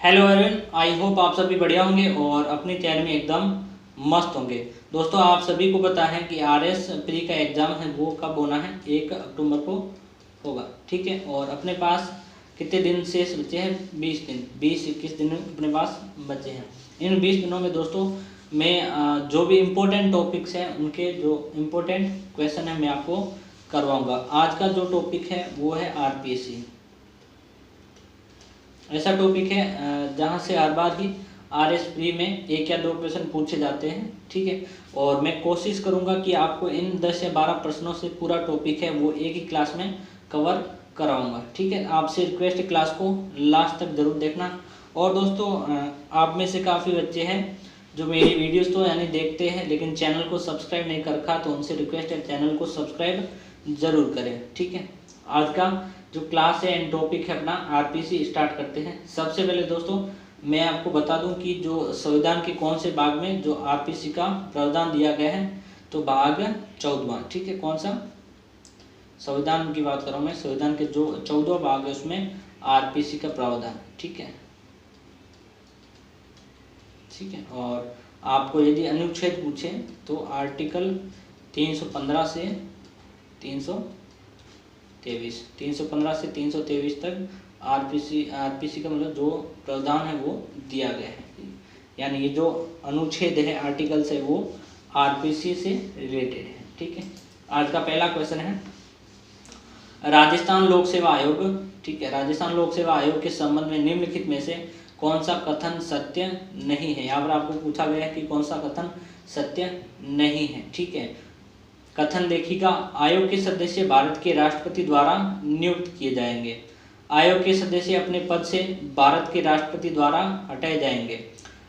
Hello everyone, I hope आप सभी बढ़िया होंगे और अपनी तैयारी में एकदम मस्त होंगे। दोस्तों, आप सभी को पता है कि आरएस प्री का एग्ज़ाम है वो कब होना है, 1 अक्टूबर को होगा। ठीक है, और अपने पास कितने दिन शेष बचे हैं? 20 दिन, 20-21 दिन अपने पास बचे हैं। इन 20 दिनों में दोस्तों मैं जो भी इम्पोर्टेंट टॉपिक्स हैं उनके जो इम्पोर्टेंट क्वेश्चन है मैं आपको करवाऊँगा। आज का जो टॉपिक है वो है आरपीएससी। ऐसा टॉपिक है जहाँ से हर बार ही आरएस प्री में 1 या 2 क्वेश्चन पूछे जाते हैं। ठीक है, और मैं कोशिश करूँगा कि आपको इन 10 या 12 प्रश्नों से पूरा टॉपिक है वो एक ही क्लास में कवर कराऊंगा। ठीक है, आपसे रिक्वेस्ट है क्लास को लास्ट तक जरूर देखना। और दोस्तों, आप में से काफ़ी बच्चे हैं जो मेरी वीडियोस तो यानी देखते हैं लेकिन चैनल को सब्सक्राइब नहीं कर रखा, तो उनसे रिक्वेस्ट है चैनल को सब्सक्राइब जरूर करें। ठीक है, आज का जो क्लास है एंड टॉपिक है अपना आरपीएससी स्टार्ट करते हैं। सबसे पहले दोस्तों मैं आपको बता दूं कि जो संविधान के कौन से भाग में जो आरपीएससी का प्रावधान दिया गया है, तो भाग 14वां। ठीक है, कौन सा संविधान की बात कर रहा हूँ मैं, संविधान के जो 14वां भाग है उसमें आरपीएससी का प्रावधान। ठीक है, ठीक है। और आपको यदि अनुच्छेद पूछे तो आर्टिकल 315 से 315 से 323 तक आरपीसी का मतलब जो प्रावधान है वो दिया गया है। यानी ये जो अनुच्छेद है आर्टिकल्स है वो आरपीसी से रिलेटेड है। ठीक है, आज का पहला क्वेश्चन है राजस्थान लोक सेवा आयोग। ठीक है, राजस्थान लोक सेवा आयोग के संबंध में निम्नलिखित में से कौन सा कथन सत्य नहीं है। यहाँ पर आपको पूछा गया है कि कौन सा कथन सत्य नहीं है। ठीक है, कथन देखिएगा, आयोग के सदस्य भारत के राष्ट्रपति द्वारा नियुक्त किए जाएंगे। आयोग के सदस्य अपने पद से भारत के राष्ट्रपति द्वारा हटाए जाएंगे।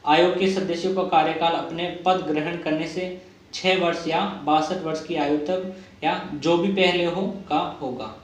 आयोग के सदस्यों का कार्यकाल अपने पद ग्रहण करने से 6 वर्ष या 62 वर्ष की आयु तक या जो भी पहले हो का होगा।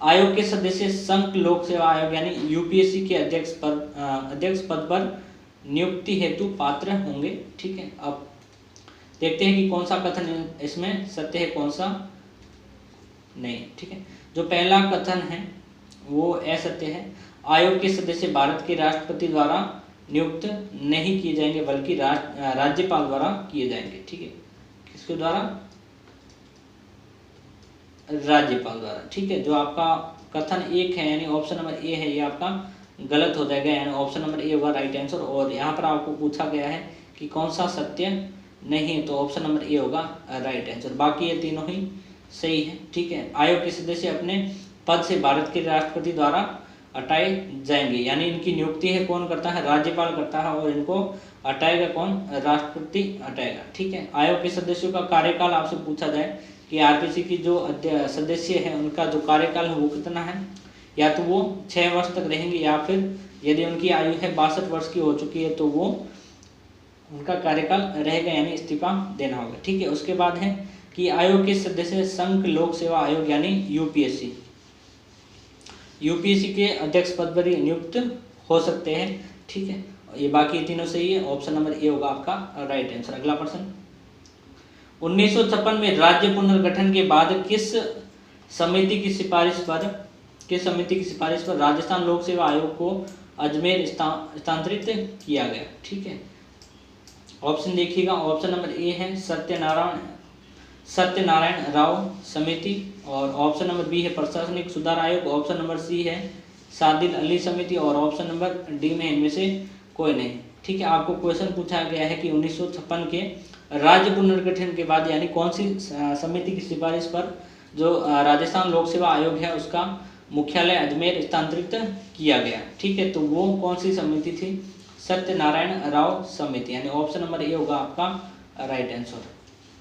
आयोग के सदस्य संघ लोक सेवा आयोग यानी यूपीएससी के अध्यक्ष पद पर नियुक्ति हेतु पात्र होंगे। ठीक है, अब देखते हैं कि कौन सा कथन इसमें सत्य है, कौन सा नहीं। ठीक है, जो पहला कथन है वो असत्य है। आयोग के सदस्य भारत के राष्ट्रपति द्वारा नियुक्त नहीं किए जाएंगे बल्कि राज्यपाल द्वारा किए जाएंगे। ठीक है, किसके द्वारा? राज्यपाल द्वारा। ठीक है, जो आपका कथन 1 है यानी ऑप्शन नंबर ए है ये आपका गलत हो जाएगा, यानी ऑप्शन नंबर ए होगा राइट आंसर। और यहाँ पर आपको पूछा गया है कि कौन सा सत्य नहीं है, तो ऑप्शन नंबर ए होगा राइट आंसर। बाकी ये तीनों ही सही है। ठीक है, आयोग के सदस्य अपने पद से भारत के राष्ट्रपति द्वारा हटाए जाएंगे, यानी इनकी नियुक्ति है कौन करता है? राज्यपाल करता है, और इनको हटाएगा कौन? राष्ट्रपति हटाएगा। ठीक है, आयोग के सदस्यों का कार्यकाल आपसे पूछा जाए कि आरपीसी की जो सदस्य है उनका जो कार्यकाल है वो कितना है, या तो वो 6 वर्ष तक रहेंगे या फिर यदि उनकी आयु है 62 वर्ष की हो चुकी है तो वो उनका कार्यकाल रहेगा यानी इस्तीफा देना होगा। ठीक है, उसके बाद है कि आयोग के सदस्य संघ लोक सेवा आयोग यानी यूपीएससी के अध्यक्ष पद पर ही नियुक्त हो सकते हैं। ठीक है, ये बाकी तीनों सही है, ऑप्शन नंबर ए होगा आपका राइट आंसर। अगला प्रश्न, 1956 में राज्य पुनर्गठन के बाद किस समिति की सिफारिश पर राजस्थान लोक सेवा आयोग को अजमेर स्थानांतरित किया गया? ठीक है, ऑप्शन देखिएगा, ऑप्शन नंबर ए है सत्यनारायण राव समिति, और ऑप्शन नंबर बी है प्रशासनिक सुधार आयोग, ऑप्शन नंबर सी है सादिल अली समिति, और ऑप्शन नंबर डी में इनमें से कोई नहीं। ठीक है, आपको क्वेश्चन पूछा गया है कि 1956 के राज्य पुनर्गठन के बाद यानी कौन सी समिति की सिफारिश पर जो राजस्थान लोक सेवा आयोग है उसका मुख्यालय अजमेर स्थानांतरित किया गया। ठीक है, तो वो कौन सी समिति थी? सत्यनारायण राव समिति, यानी ऑप्शन नंबर ए होगा आपका राइट आंसर।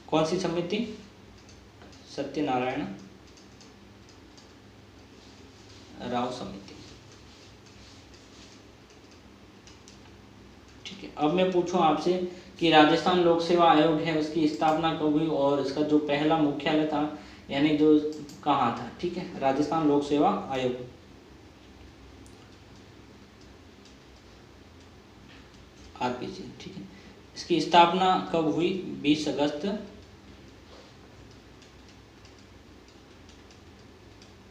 कौन सी समिति? सत्यनारायण राव समिति। ठीक है, अब मैं पूछूं आपसे कि राजस्थान लोक सेवा आयोग है उसकी स्थापना कब हुई और इसका जो पहला मुख्यालय था यानी जो कहाँ था? ठीक है, राजस्थान लोक सेवा आयोग आरपीसी। ठीक है, इसकी स्थापना कब हुई? 20 अगस्त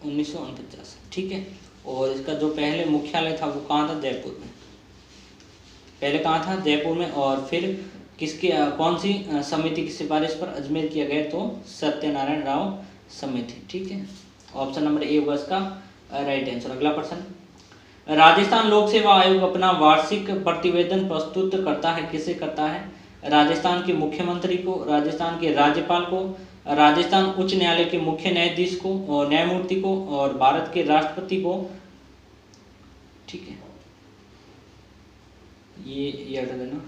1949। ठीक है, और इसका जो पहले मुख्यालय था वो कहाँ था? जयपुर में। पहले कहाँ था, जयपुर में, और फिर किसकी कौन सी समिति की सिफारिश पर अजमेर किया गया, तो सत्यनारायण राव समिति। ठीक है, ऑप्शन नंबर ए होगा इसका राइट आंसर। अगला प्रश्न, राजस्थान लोक सेवा आयोग अपना वार्षिक प्रतिवेदन प्रस्तुत करता है, किसे करता है? राजस्थान के मुख्यमंत्री को, राजस्थान के राज्यपाल को, राजस्थान उच्च न्यायालय के मुख्य न्यायाधीश को और न्यायमूर्ति को, और भारत के राष्ट्रपति को। ठीक है, ये हटा देना।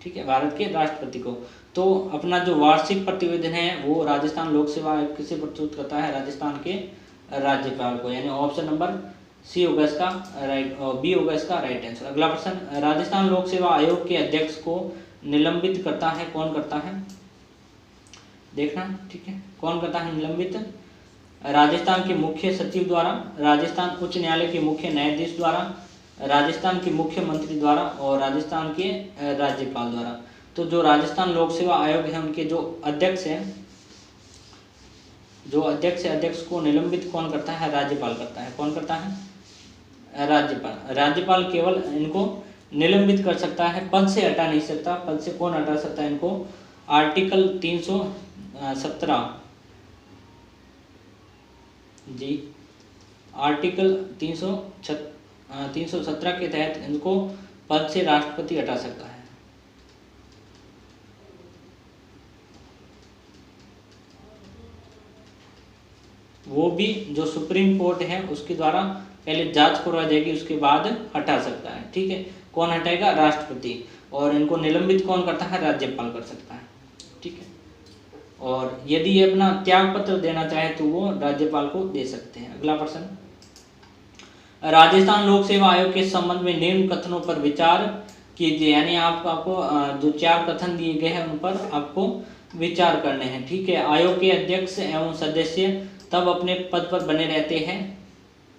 ठीक है, भारत के राष्ट्रपति को। तो अपना जो वार्षिक प्रतिवेदन है वो राजस्थान लोक सेवा आयोग किसे प्रस्तुत करता है? राजस्थान के राज्यपाल को, यानी ऑप्शन नंबर सी होगा इसका राइट, और बी होगा इसका राइट आंसर। अगला प्रश्न, राजस्थान लोक सेवा आयोग के अध्यक्ष को निलंबित करता है, कौन करता है? देखना, ठीक है, कौन करता है निलंबित? राजस्थान के मुख्य सचिव द्वारा, राजस्थान उच्च न्यायालय के मुख्य न्यायाधीश द्वारा, राजस्थान के मुख्यमंत्री द्वारा और राजस्थान के राज्यपाल द्वारा। तो जो राजस्थान लोक सेवा आयोग है उनके जो अध्यक्ष हैं, अध्यक्ष को निलंबित कौन करता है? राज्यपाल करता है। कौन करता है? राज्यपाल। राज्यपाल केवल इनको निलंबित कर सकता है, पद से हटा नहीं सकता। पद से कौन हटा सकता है इनको? आर्टिकल 317 जी, आर्टिकल 317 के तहत इनको पद से राष्ट्रपति हटा सकता है। वो भी जो सुप्रीम कोर्ट है उसके द्वारा पहले जांच करवाई जाएगी, उसके बाद हटा सकता है। ठीक है, कौन हटाएगा? राष्ट्रपति। और इनको निलंबित कौन करता है? राज्यपाल कर सकता है। ठीक है, और यदि ये अपना त्याग पत्र देना चाहे तो वो राज्यपाल को दे सकते हैं। अगला प्रश्न, राजस्थान लोक सेवा आयोग के संबंध में निम्न कथनों पर विचार कीजिए, यानी आपको जो 4 कथन दिए गए हैं उन पर आपको विचार करने हैं। ठीक है, आयोग के अध्यक्ष एवं सदस्य तब अपने पद पर बने रहते हैं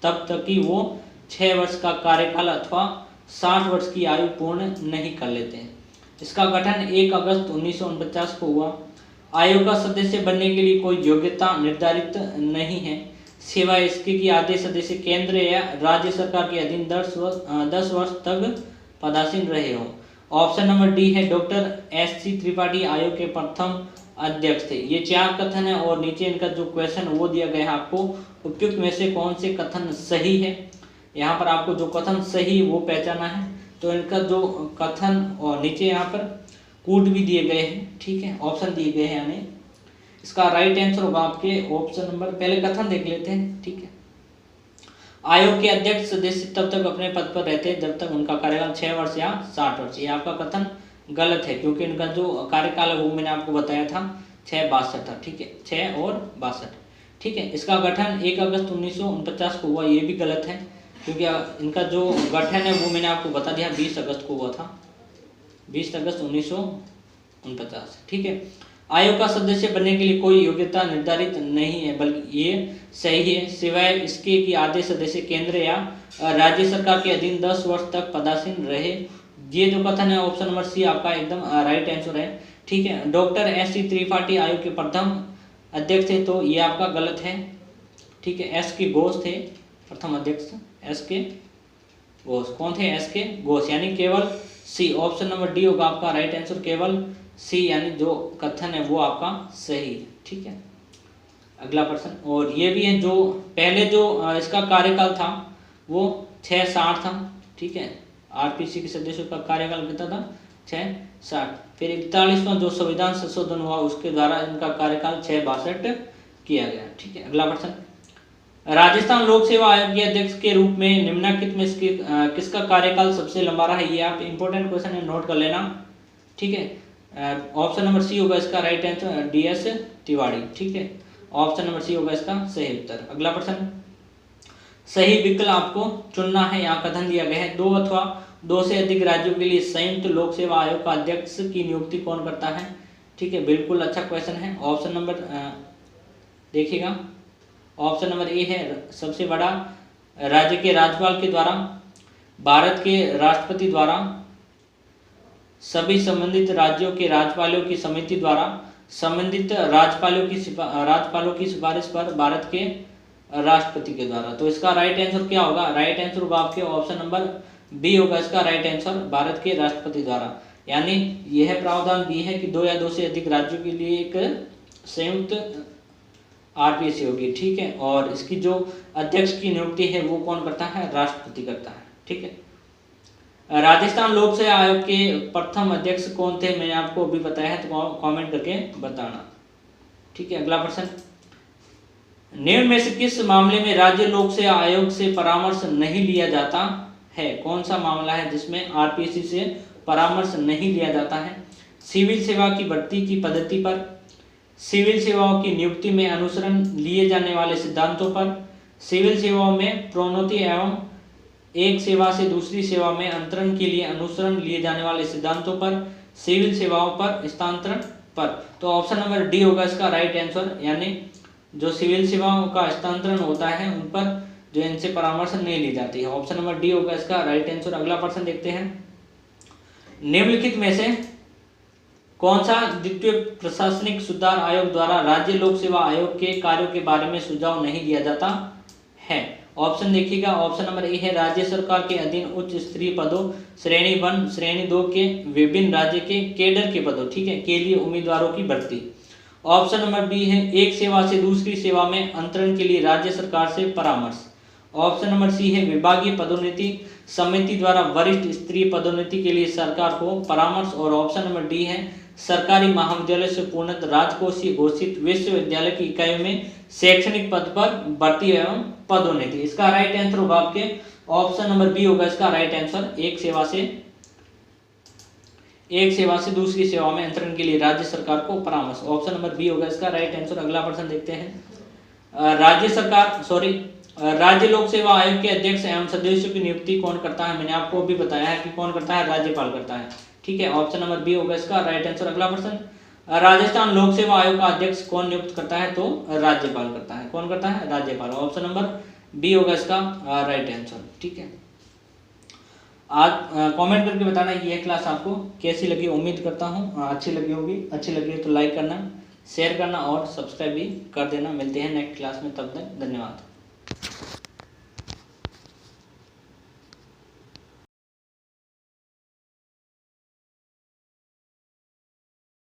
तब तक कि वो 6 वर्ष का कार्यकाल अथवा 60 वर्ष की आयु पूर्ण नहीं कर लेते हैं। इसका गठन 1 अगस्त 1949 को हुआ। आयोग का सदस्य बनने के लिए कोई योग्यता निर्धारित नहीं है, सिवाय इसके कि आधे सदस्य केंद्र या राज्य सरकार के अधीन 10 वर्ष तक पदासीन रहे हो। ऑप्शन नंबर डी है, डॉक्टर S.C. त्रिपाठी आयोग के प्रथम अध्यक्ष थे। ये 4 कथन है और नीचे इनका जो क्वेश्चन वो दिया गया है आपको, उपयुक्त में से कौन से कथन सही है। यहाँ पर आपको जो कथन सही वो पहचाना है। तो इनका जो कथन और नीचे यहाँ पर कूट भी दिए गए हैं। ठीक है, ऑप्शन दिए गए हैं, यानी इसका राइट आंसर होगा आपके ऑप्शन नंबर, पहले कथन देख लेते हैं। ठीक है, आयोग के अध्यक्ष सदस्य तब तक अपने पद पर रहते हैं जब तक उनका कार्यकाल 6 वर्ष या 60 वर्ष। ये आपका कथन गलत है, क्योंकि इनका जो कार्यकाल है वो मैंने आपको बताया था 6-62 था। ठीक है, 6 और 62। ठीक है, इसका गठन 1 अगस्त 1949 को हुआ, ये भी गलत है, क्योंकि इनका जो गठन है वो मैंने आपको बता दिया 20 अगस्त को हुआ था, 20 अगस्त 1949। ठीक है, आयोग का सदस्य बनने के लिए कोई योग्यता निर्धारित नहीं है, बल्कि ये सही है, सिवाय इसके कि आधे सदस्य केंद्र या राज्य सरकार के अधीन 10 वर्ष तक पदासीन रहे। ये जो कथन है ऑप्शन नंबर सी आपका एकदम राइट आंसर है। ठीक है, डॉक्टर S.C. त्रिपाठी आयोग के प्रथम अध्यक्ष थे, तो ये आपका गलत है। ठीक है, S.K. घोष थे प्रथम अध्यक्ष, S.K. घोष। कौन थे? S.K. घोष, यानी केवल सी, ऑप्शन नंबर डी होगा आपका राइट आंसर, केवल सी, यानी जो कथन है वो आपका सही है। ठीक है, अगला प्रश्न, और ये भी है, जो पहले जो इसका कार्यकाल था वो 6-60 था। ठीक है, आरपीसी के सदस्यों का कार्यकाल कितना था? 6-60। फिर 41वां जो संविधान संशोधन हुआ उसके द्वारा इनका कार्यकाल 6-62 किया गया। ठीक है, अगला प्रश्न, राजस्थान लोक सेवा आयोग के अध्यक्ष के रूप में निम्नलिखित में किसका कार्यकाल सबसे लंबा रहा है? ये आप इंपॉर्टेंट क्वेश्चन है, नोट कर लेना। ठीक है, ऑप्शन नंबर सी होगा इसका राइट आंसर, DS तिवारी। ठीक है, ऑप्शन नंबर सी होगा इसका सही उत्तर। अगला प्रश्न, सही विकल्प आपको चुनना है। यहाँ कथन दिया गया है, 2 अथवा 2 से अधिक राज्यों के लिए संयुक्त लोक सेवा आयोग का अध्यक्ष की नियुक्ति कौन करता है? ठीक है, बिल्कुल अच्छा क्वेश्चन है। ऑप्शन नंबर देखिएगा, ऑप्शन नंबर ए है, सबसे बड़ा राज्य के राज्यपाल के द्वारा, भारत के राष्ट्रपति द्वारा, सभी संबंधित राज्यों के राज्यपालों की समिति द्वारा, संबंधित राज्यपालों की सिफारिश पर भारत के राष्ट्रपति के द्वारा। तो इसका राइट आंसर क्या होगा? राइट आंसर होगा आपके ऑप्शन नंबर बी होगा इसका राइट आंसर, भारत के राष्ट्रपति द्वारा। यानी यह प्रावधान भी है कि 2 या 2 से अधिक राज्यों के लिए एक संयुक्त आरपीसी होगी, ठीक है। और इसकी जो अध्यक्ष की नियुक्ति है वो कौन करता है, राष्ट्रपति करता है, ठीक है। राजस्थान लोक सेवा आयोग के प्रथम अध्यक्ष कौन थे, मैंने आपको अभी बताया है, तो कमेंट करके बताना, ठीक है। अगला प्रश्न, निम्न में से किस मामले में राज्य लोक सेवा आयोग से परामर्श नहीं लिया जाता है, कौन सा मामला है जिसमें आरपीसी से परामर्श नहीं लिया जाता है। सिविल सेवा की भर्ती की पद्धति पर, सिविल सेवाओं की नियुक्ति में अनुसरण लिए जाने वाले सिद्धांतों पर, सिविल सेवाओं में प्रोन्नति एवं एक सेवा से दूसरी सेवा में अंतरण के लिए अनुसरण लिए जाने वाले सिद्धांतों पर, सिविल सेवाओं पर हस्तांतरण पर। तो ऑप्शन नंबर डी होगा इसका राइट आंसर, यानी जो सिविल सेवाओं का हस्तांतरण होता है उन पर जो इनसे परामर्श नहीं ली जाती है। ऑप्शन नंबर डी होगा इसका राइट आंसर। अगला प्रश्न देखते हैं, निम्नलिखित में से कौन सा द्वितीय प्रशासनिक सुधार आयोग द्वारा राज्य लोक सेवा आयोग के कार्यों के बारे में सुझाव नहीं दिया जाता है। ऑप्शन देखिएगा, ऑप्शन नंबर ए है राज्य सरकार के अधीन उच्च स्तरीय पदों श्रेणी 1 श्रेणी 2 के विभिन्न राज्य के केडर के पदों, ठीक है, के लिए उम्मीदवारों की भर्ती। ऑप्शन नंबर बी है एक सेवा से दूसरी सेवा में अंतरण के लिए राज्य सरकार से परामर्श। ऑप्शन नंबर सी है विभागीय पदोन्नति समिति द्वारा वरिष्ठ स्तरीय पदोन्नति के लिए सरकार को परामर्श। और ऑप्शन नंबर डी है सरकारी महाविद्यालय से पूर्णतः राजकोषीय घोषित विश्वविद्यालय की इकाइयों में शैक्षणिक पद पर भर्ती एवं पदोन्नति। इसका राइट आंसर होगा आपके ऑप्शन नंबर बी होगा इसका राइट आंसर, एक सेवा से दूसरी सेवा में अंतरण के लिए राज्य सरकार को परामर्श। ऑप्शन नंबर बी होगा इसका राइट आंसर। अगला प्रश्न देखते हैं, राज्य लोक सेवा आयोग के अध्यक्ष एवं सदस्यों की नियुक्ति कौन करता है, मैंने आपको भी बताया है कि कौन करता है, राज्यपाल करता है, ठीक है। ऑप्शन नंबर बी होगा इसका राइट आंसर। अगला प्रश्न, राजस्थान लोक सेवा आयोग का अध्यक्ष कौन नियुक्त करता है, तो राज्यपाल करता है, कौन करता है, राज्यपाल। ऑप्शन नंबर बी होगा इसका राइट आंसर, ठीक है। आज कमेंट करके बताना कि यह क्लास आपको कैसी लगी, उम्मीद करता हूँ अच्छी लगी होगी। अच्छी लगी हो तो लाइक करना, शेयर करना और सब्सक्राइब भी कर देना। मिलते हैं नेक्स्ट क्लास में, तब तक धन्यवाद।